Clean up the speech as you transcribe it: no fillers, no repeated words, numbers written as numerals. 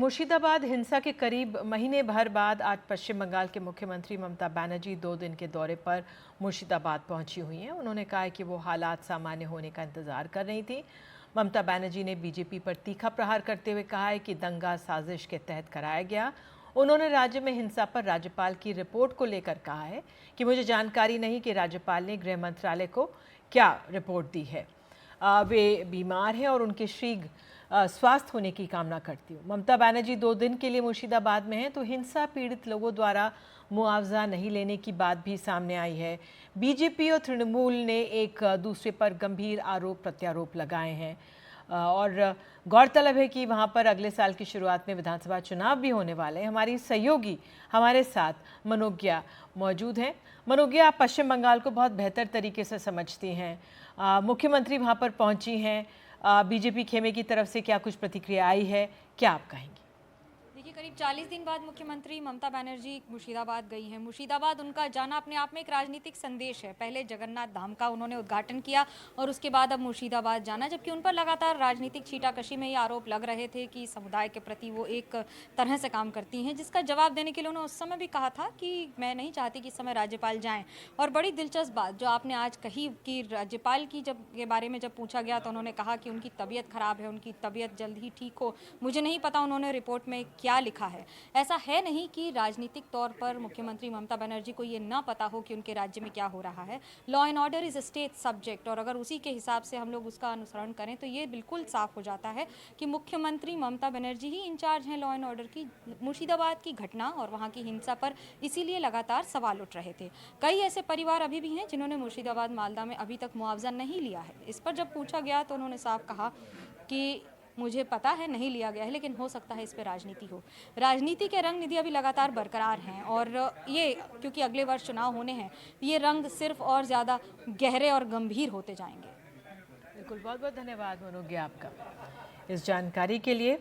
मुर्शिदाबाद हिंसा के करीब महीने भर बाद आज पश्चिम बंगाल के मुख्यमंत्री ममता बनर्जी 2 दिन के दौरे पर मुर्शिदाबाद पहुंची हुई हैं। उन्होंने कहा है कि वो हालात सामान्य होने का इंतजार कर रही थी। ममता बनर्जी ने बीजेपी पर तीखा प्रहार करते हुए कहा है कि दंगा साजिश के तहत कराया गया। उन्होंने राज्य में हिंसा पर राज्यपाल की रिपोर्ट को लेकर कहा है कि मुझे जानकारी नहीं कि राज्यपाल ने गृह मंत्रालय को क्या रिपोर्ट दी है। वे बीमार हैं और उनके शीघ्र स्वास्थ्य होने की कामना करती हूँ। ममता बनर्जी 2 दिन के लिए मुर्शिदाबाद में हैं तो हिंसा पीड़ित लोगों द्वारा मुआवजा नहीं लेने की बात भी सामने आई है। बीजेपी और तृणमूल ने एक दूसरे पर गंभीर आरोप प्रत्यारोप लगाए हैं और गौरतलब है कि वहाँ पर अगले साल की शुरुआत में विधानसभा चुनाव भी होने वाले हैं। हमारी सहयोगी हमारे साथ मनोज्ञा मौजूद हैं। मनोज्ञा, आप पश्चिम बंगाल को बहुत बेहतर तरीके से समझती हैं। मुख्यमंत्री वहाँ पर पहुँची हैं, बीजेपी खेमे की तरफ से क्या कुछ प्रतिक्रिया आई है, क्या आप कहेंगी? देखिए, करीब 40 दिन बाद मुख्यमंत्री ममता बनर्जी मुर्शिदाबाद गई हैं। मुर्शिदाबाद उनका जाना अपने आप में एक राजनीतिक संदेश है। पहले जगन्नाथ धाम का उन्होंने उद्घाटन किया और उसके बाद अब मुर्शिदाबाद जाना, जबकि उन पर लगातार राजनीतिक छींटाकशी में ये आरोप लग रहे थे कि समुदाय के प्रति वो एक तरह से काम करती हैं, जिसका जवाब देने के लिए उन्होंने उस समय भी कहा था कि मैं नहीं चाहती कि इस समय राज्यपाल जाएँ। और बड़ी दिलचस्प बात जो आपने आज कही कि राज्यपाल की के बारे में जब पूछा गया तो उन्होंने कहा कि उनकी तबीयत खराब है, उनकी तबीयत जल्द ही ठीक हो। मुझे नहीं पता उन्होंने रिपोर्ट में क्या लिखा है। ऐसा है नहीं कि राजनीतिक तौर पर मुख्यमंत्री ममता बनर्जी को ये ना पता हो कि उनके राज्य में क्या हो रहा है। Law and order is state subject, और अगर उसी के हिसाब से हम लोग उसका अनुसरण करें तो ये बिल्कुल साफ हो जाता है कि मुख्यमंत्री ममता बनर्जी ही इंचार्ज हैं लॉ एंड ऑर्डर की। मुर्शिदाबाद की घटना और वहाँ की हिंसा पर इसीलिए लगातार सवाल उठ रहे थे। कई ऐसे परिवार अभी भी हैं जिन्होंने मुर्शिदाबाद मालदा में अभी तक मुआवजा नहीं लिया है। इस पर जब पूछा गया तो उन्होंने साफ कहा कि मुझे पता है नहीं लिया गया है, लेकिन हो सकता है इस पे राजनीति हो। राजनीति के रंग निधि अभी लगातार बरकरार हैं और ये क्योंकि अगले वर्ष चुनाव होने हैं, ये रंग सिर्फ और ज़्यादा गहरे और गंभीर होते जाएंगे। बिल्कुल, बहुत बहुत धन्यवाद मनोज्ञा आपका इस जानकारी के लिए।